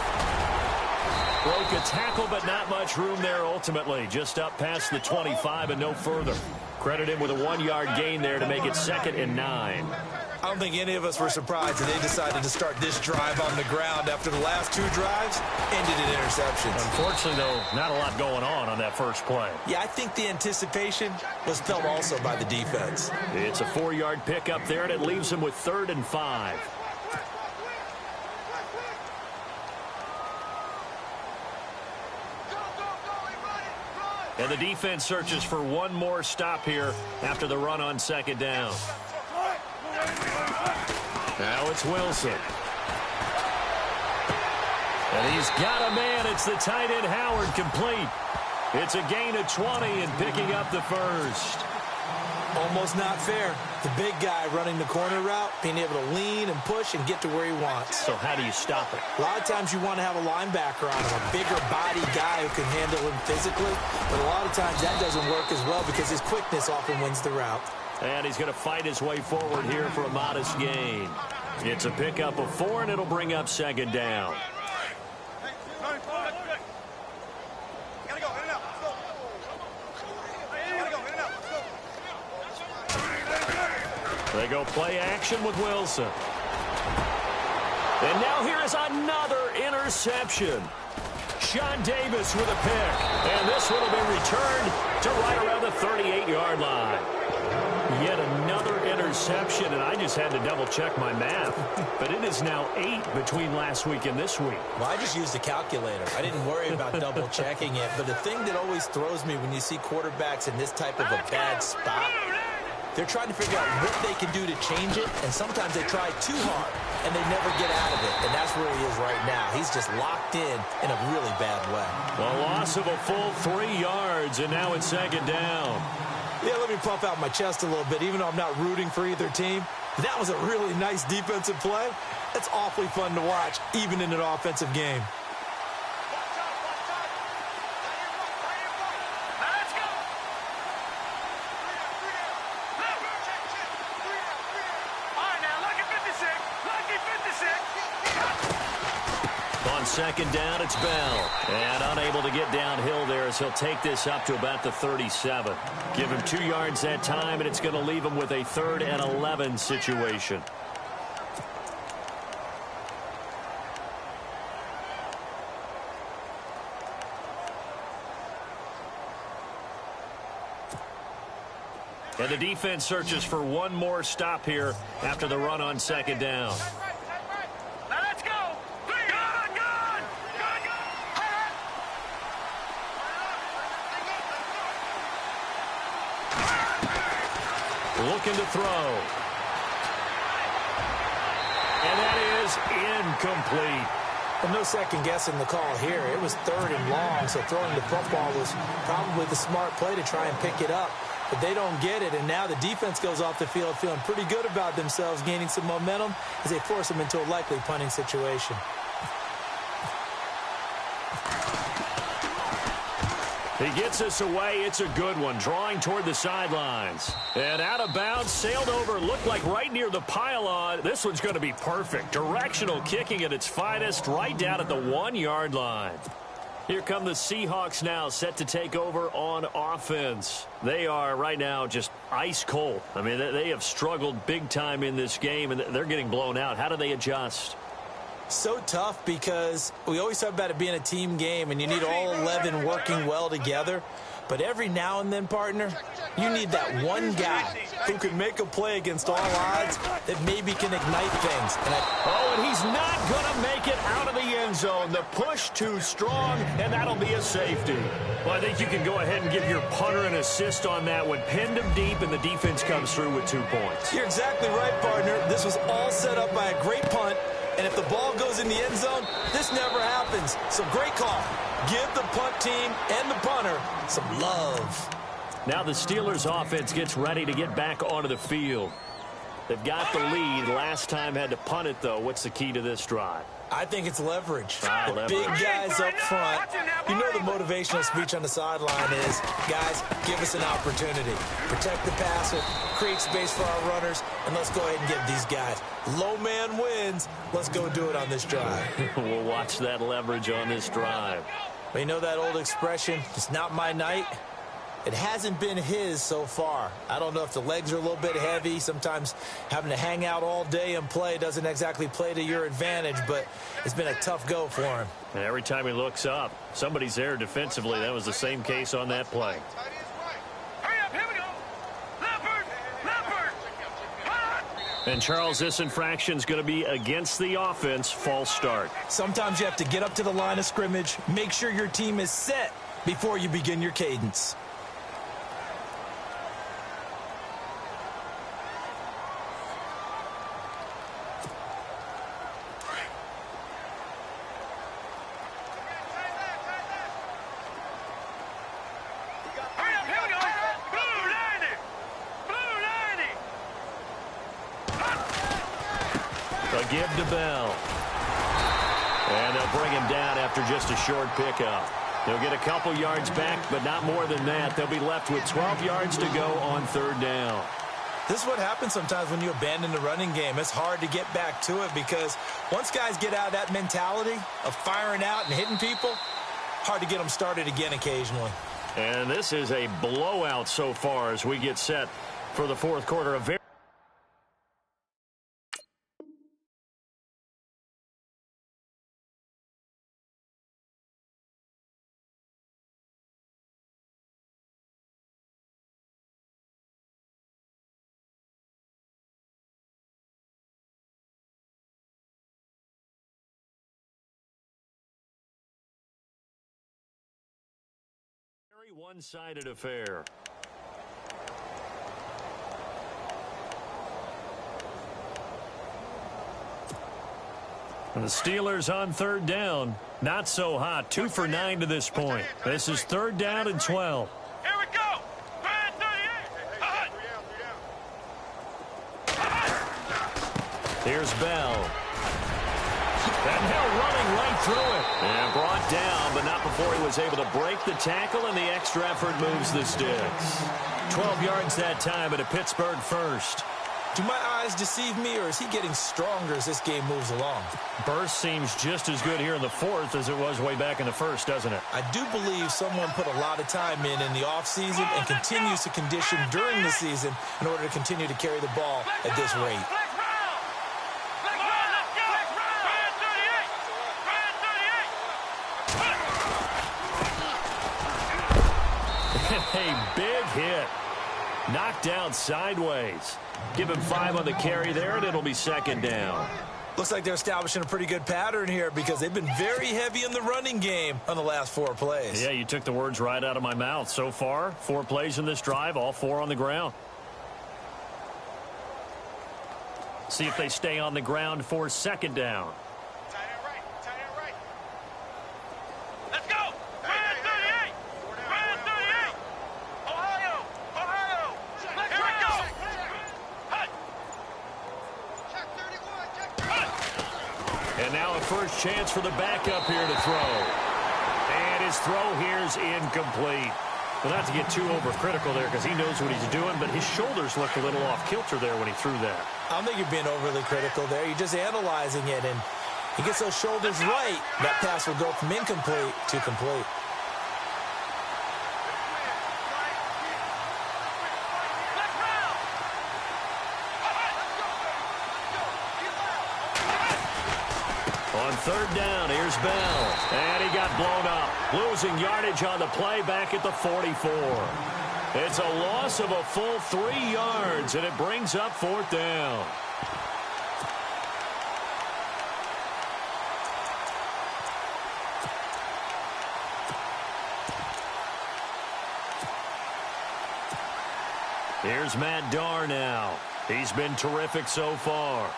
Broke a tackle, but not much room there ultimately. Just up past the 25 and no further. Credit him with a 1-yard gain there to make it 2nd and 9. I don't think any of us were surprised that they decided to start this drive on the ground after the last 2 drives ended in interceptions. Unfortunately, though, not a lot going on that first play. Yeah, I think the anticipation was felt also by the defense. It's a 4-yard pickup there, and it leaves him with 3rd and 5. And the defense searches for one more stop here after the run on 2nd down. Now it's Wilson. And he's got a man. It's the tight end Howard, complete. It's a gain of 20 and picking up the first. Almost not fair. The big guy running the corner route, being able to lean and push and get to where he wants. So how do you stop it? A lot of times you want to have a linebacker on him, a bigger body guy who can handle him physically. But a lot of times that doesn't work as well because his quickness often wins the route. And he's going to fight his way forward here for a modest gain. It's a pickup of 4, and it'll bring up 2nd down. They go play action with Wilson. And now here is another interception. Sean Davis with a pick. And this one will be returned to right around the 38-yard line. Yet another interception. interception, and I just had to double-check my math. But it is now 8 between last week and this week. Well, I just used a calculator. I didn't worry about double-checking it. But the thing that always throws me when you see quarterbacks in this type of a bad spot, they're trying to figure out what they can do to change it, and sometimes they try too hard, and they never get out of it. And that's where he is right now. He's just locked in a really bad way. A loss of a full 3 yards, and now it's second down. Yeah, let me puff out my chest a little bit, even though I'm not rooting for either team. That was a really nice defensive play. That's awfully fun to watch, even in an offensive game. On second down, it's Bell. And unable to get downhill there as he'll take this up to about the 37. Give him 2 yards that time, and it's going to leave him with a 3rd and 11 situation. And the defense searches for one more stop here after the run on second down. Looking to throw. And that is incomplete. And no second guessing the call here. It was 3rd and long, so throwing the football was probably the smart play to try and pick it up. But they don't get it, and now the defense goes off the field feeling pretty good about themselves, gaining some momentum as they force them into a likely punting situation. He gets us away. It's a good one. Drawing toward the sidelines. And out of bounds, sailed over, looked like right near the pylon. This one's going to be perfect. Directional kicking at its finest, right down at the 1-yard line. Here come the Seahawks now, set to take over on offense. They are right now just ice cold. I mean, they have struggled big time in this game, and they're getting blown out. How do they adjust? So tough because we always talk about it being a team game and you need all 11 working well together. But every now and then, partner, you need that one guy who can make a play against all odds that maybe can ignite things. And he's not going to make it out of the end zone. The push too strong, and that'll be a safety. Well, I think you can go ahead and give your punter an assist on that one. Pinned him deep, and the defense comes through with 2 points. You're exactly right, partner. This was all set up by a great punt. And if the ball goes in the end zone, this never happens. So great call. Give the punt team and the punter some love. Now the Steelers offense gets ready to get back onto the field. They've got the lead. Last time had to punt it, though. What's the key to this drive? I think it's leverage. Leverage. Big guys up front. You know the motivational speech on the sideline is, guys, give us an opportunity. Protect the passer, create space for our runners, and let's go ahead and give these guys. Low man wins. Let's go do it on this drive. We'll watch that leverage on this drive. But you know that old expression, it's not my night? It hasn't been his so far. I don't know if the legs are a little bit heavy. Sometimes having to hang out all day and play doesn't exactly play to your advantage, but it's been a tough go for him. And every time he looks up, somebody's there defensively. That was the same case on that play. And, Charles, this infraction's going to be against the offense. False start. Sometimes you have to get up to the line of scrimmage, make sure your team is set before you begin your cadence. Give to Bell. And they'll bring him down after just a short pickup. They'll get a couple yards back, but not more than that. They'll be left with 12 yards to go on 3rd down. This is what happens sometimes when you abandon the running game. It's hard to get back to it because once guys get out of that mentality of firing out and hitting people, hard to get them started again occasionally. And this is a blowout so far as we get set for the 4th quarter. A very very one-sided affair. The Steelers on third down. Not so hot. 2 for 9 to this point. This is third down and 12. Here we go. 38. Here's Bell. And Hill running right through it. And brought down, but not before he was able to break the tackle, and the extra effort moves the sticks. 12 yards that time, at a Pittsburgh first. Do my eyes deceive me, or is he getting stronger as this game moves along? Burst seems just as good here in the fourth as it was way back in the first, doesn't it? I do believe someone put a lot of time in the offseason and continues to condition during the season in order to continue to carry the ball at this rate. A big hit. Knocked down sideways. Give him 5 on the carry there, and it'll be second down. Looks like they're establishing a pretty good pattern here because they've been very heavy in the running game on the last 4 plays. Yeah, you took the words right out of my mouth. So far, 4 plays in this drive, all 4 on the ground. See if they stay on the ground for second down. And now a first chance for the backup here to throw. And his throw here is incomplete. Well, not to get too overcritical there because he knows what he's doing, but his shoulders looked a little off kilter there when he threw that. I don't think you're being overly critical there. You're just analyzing it, and he gets those shoulders right. That pass will go from incomplete to complete. On third down, here's Bell. And he got blown up. Losing yardage on the play back at the 44. It's a loss of a full 3 yards, and it brings up fourth down. Here's Matt Darr now. He's been terrific so far.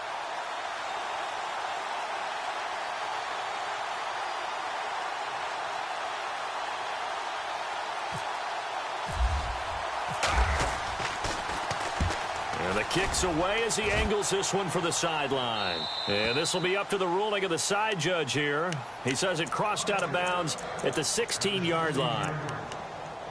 And the kick's away as he angles this one for the sideline. And this will be up to the ruling of the side judge here. He says it crossed out of bounds at the 16-yard line.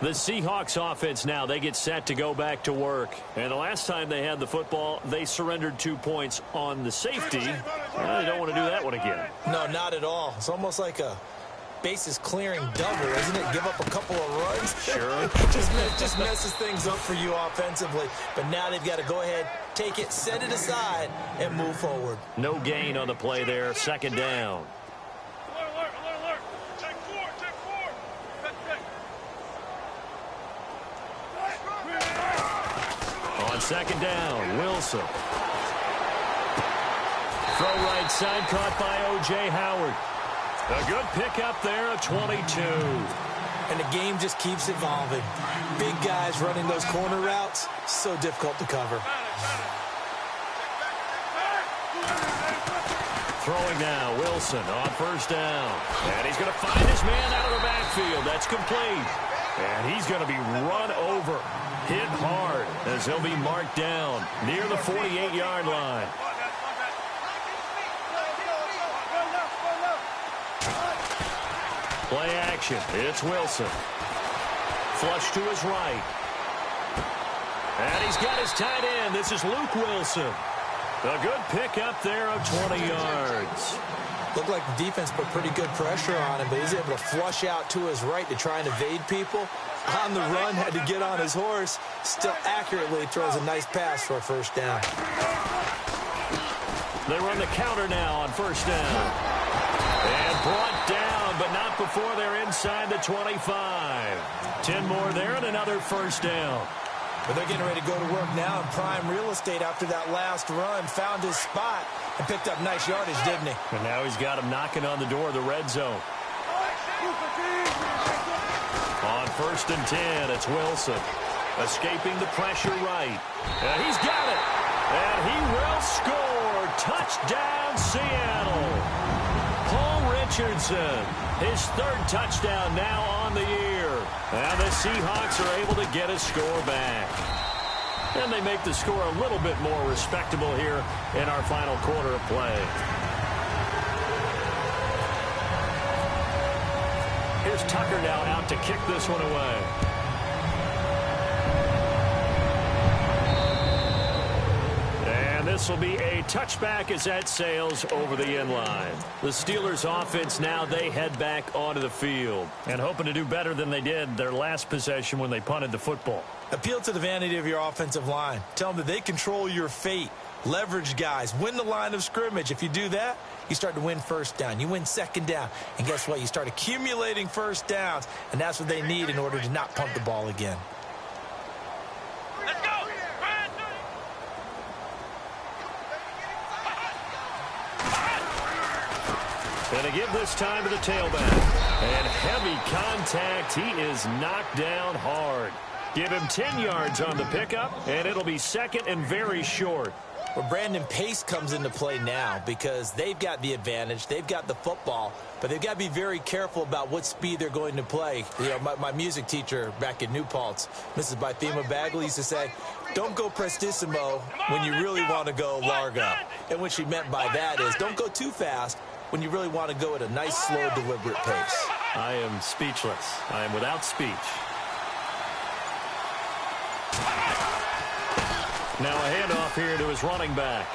The Seahawks offense now, they get set to go back to work. And the last time they had the football, they surrendered 2 points on the safety. Well, they don't want to do that one again. No, not at all. It's almost like a bases clearing double, isn't it? Give up a couple of runs. Sure. just messes things up for you offensively. But now they've got to go ahead, take it, set it aside, and move forward. No gain on the play there. Second down. Alert. Take four. On second down, Wilson. Throw right side, caught by O.J. Howard. A good pickup there, a 22. And the game just keeps evolving. Big guys running those corner routes, so difficult to cover. Throwing now, Wilson on first down. And he's going to find his man out of the backfield. That's complete. And he's going to be run over, hit hard, as he'll be marked down near the 48-yard line. Play action. It's Wilson. Flush to his right. And he's got his tight end. This is Luke Wilson. A good pickup there of 20 yards. Looked like the defense put pretty good pressure on him, but he's able to flush out to his right to try and evade people. On the run, had to get on his horse. Still accurately throws a nice pass for a first down. They run the counter now on first down. And brought down, but not before they're inside the 25. 10 more there and another first down. But they're getting ready to go to work now in prime real estate after that last run. Found his spot and picked up nice yardage, didn't he? And now he's got him knocking on the door of the red zone. On first and 10. It's Wilson. Escaping the pressure right. And he's got it. And he will score. Touchdown, Seattle. Paul Richardson, his third touchdown now on the year. And the Seahawks are able to get a score back. And they make the score a little bit more respectable here in our final quarter of play. Here's Tucker now out to kick this one away. And this will be a touchback as that sails over the end line. The Steelers offense now, they head back onto the field and hoping to do better than they did their last possession when they punted the football. Appeal to the vanity of your offensive line. Tell them that they control your fate. Leverage guys. Win the line of scrimmage. If you do that, you start to win first down. You win second down. And guess what? You start accumulating first downs. And that's what they need in order to not punt the ball again. Let's go! And to give this time to the tailback. And heavy contact. He is knocked down hard. Give him 10 yards on the pickup, and it'll be second and very short. Well, Brandon, pace comes into play now because they've got the advantage. They've got the football, but they've got to be very careful about what speed they're going to play. You know, my music teacher back in New Paltz, Mrs. Bythema Bagley, used to say, don't go prestissimo when you really want to go largo. And what she meant by that is don't go too fast when you really want to go at a nice, slow, deliberate pace. I am speechless. I am without speech. Now a handoff here to his running back.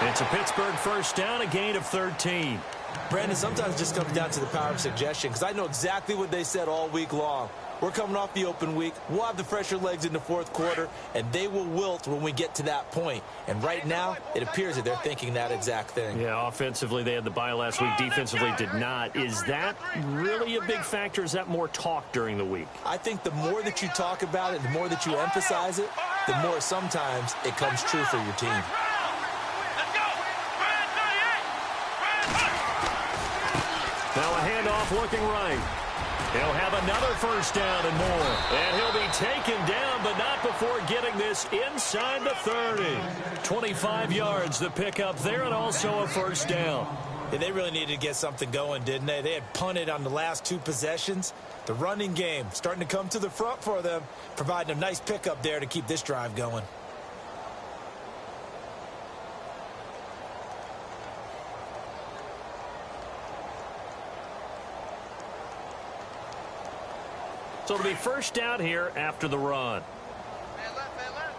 It's a Pittsburgh first down, a gain of 13. Brandon, sometimes it just comes down to the power of suggestion because I know exactly what they said all week long. We're coming off the open week. We'll have the fresher legs in the fourth quarter, and they will wilt when we get to that point. And right now, it appears that they're thinking that exact thing. Yeah, offensively, they had the bye last week. Defensively, did not. Is that really a big factor? Is that more talk during the week? I think the more that you talk about it, the more that you emphasize it, the more sometimes it comes true for your team. Now a handoff looking right. He'll have another first down and more. And he'll be taken down, but not before getting this inside the 30. 25 yards the pickup there, and also a first down. Yeah, they really needed to get something going, didn't they? They had punted on the last two possessions. The running game starting to come to the front for them, providing a nice pickup there to keep this drive going. So it'll be first down here after the run. Man left, man left.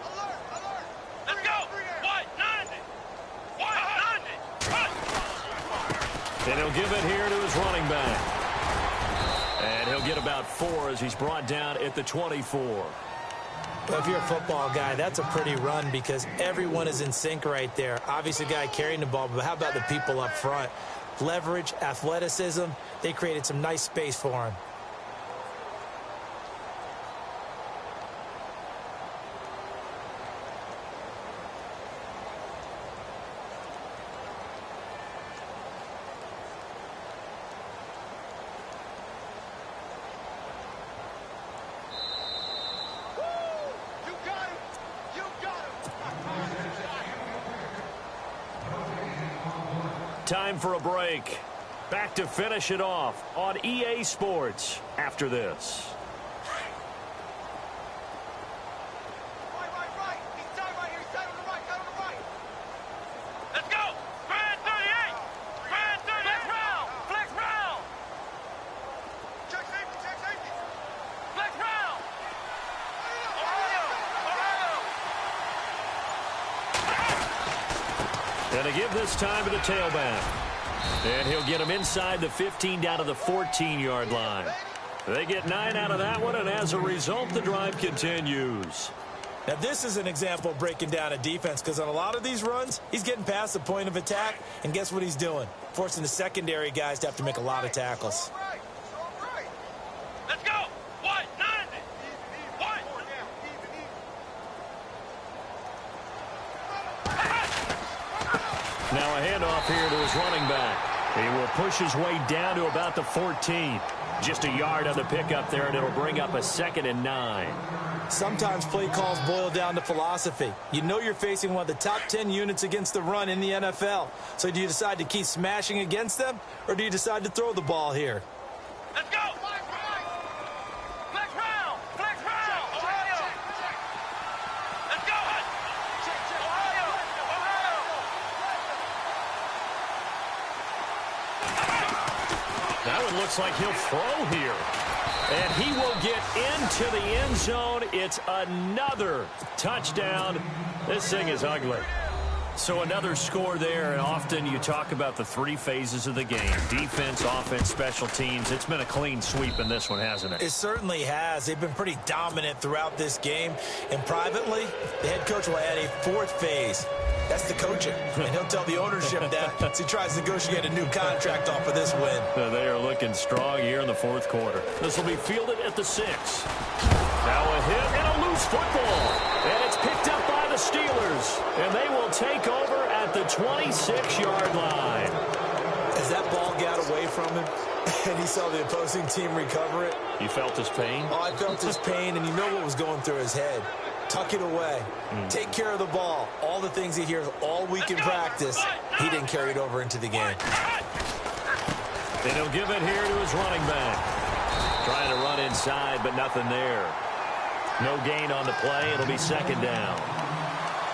Alert, alert. Let's go. White, 90. White, 90. And he'll give it here to his running back. And he'll get about 4 as he's brought down at the 24. Well, if you're a football guy, that's a pretty run because everyone is in sync right there. Obviously, the guy carrying the ball, but how about the people up front? Leverage, athleticism, they created some nice space for him. You got him. You got him. Time for a break. Back to finish it off on EA Sports after this. Right. He's tied right here. He's tied on the right. Tied on the right. Let's go. Brand 38. Brand 38. Flex round. Flex round. Check safety. Check safety. Flex round. And to give this time to the tailback. And he'll get him inside the 15 down to the 14-yard line. They get 9 out of that one, and as a result, the drive continues. Now, this is an example of breaking down a defense because on a lot of these runs, he's getting past the point of attack, and guess what he's doing? Forcing the secondary guys to have to make a lot of tackles. All right. Let's go. White, 90. White. Now a handoff here to his running back. He will push his way down to about the 14. Just a yard on the pickup there, and it'll bring up a 2nd and 9. Sometimes play calls boil down to philosophy. You know you're facing one of the top 10 units against the run in the NFL. So do you decide to keep smashing against them, or do you decide to throw the ball here? Let's go! Flex round! Flex round! Ohio! Let's go! Ohio! Ohio! That one looks like he'll throw here. And he will get into the end zone. It's another touchdown. This thing is ugly. So another score there, and often you talk about the 3 phases of the game. Defense, offense, special teams. It's been a clean sweep in this one, hasn't it? It certainly has. They've been pretty dominant throughout this game. And privately, the head coach will add a 4th phase. That's the coaching. And he'll tell the ownership that as he tries to negotiate a new contract off of this win. They are looking strong here in the 4th quarter. This will be fielded at the 6. Now a hit and a loose football. And it's picked up by the Steelers. And they will take over at the 26-yard line. As that ball got away from him and he saw the opposing team recover it. You felt his pain? Oh, I felt his pain, and you know what was going through his head. Tuck it away. Take care of the ball. All the things he hears all week in practice, he didn't carry it over into the game. And he'll give it here to his running back. Trying to run inside, but nothing there. No gain on the play. It'll be 2nd down.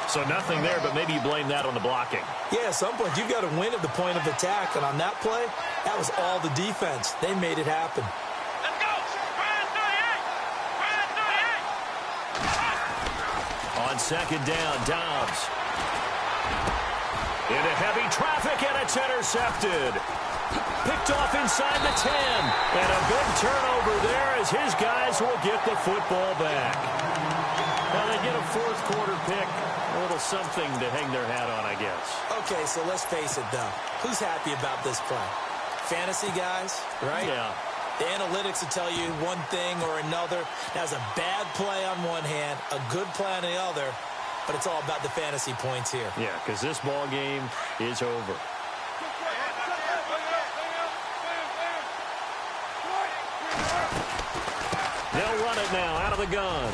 So nothing there, but maybe you blame that on the blocking. Yeah, at some point you've got to win at the point of attack, and on that play, that was all the defense. They made it happen. Let's go! Brand 38! On 2nd down, Dobbs. Into heavy traffic, and it's intercepted. Picked off inside the 10. And a big turnover there as his guys will get the football back. Now they get a 4th quarter pick. A little something to hang their hat on, I guess. Okay, so let's face it, though. Who's happy about this play? Fantasy guys, right? Yeah. The analytics will tell you one thing or another. That's a bad play on one hand, a good play on the other, but it's all about the fantasy points here. Yeah, because this ball game is over. They'll run it now out of the gun.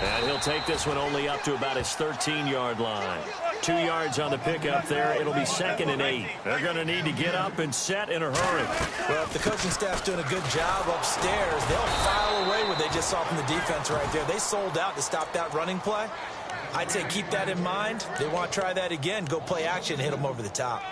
And he'll take this one only up to about his 13-yard line. 2 yards on the pickup there. It'll be 2nd and 8. They're going to need to get up and set in a hurry. Well, if the coaching staff's doing a good job upstairs, they'll file away what they just saw from the defense right there. They sold out to stop that running play. I'd say keep that in mind. They want to try that again. Go play action and hit them over the top.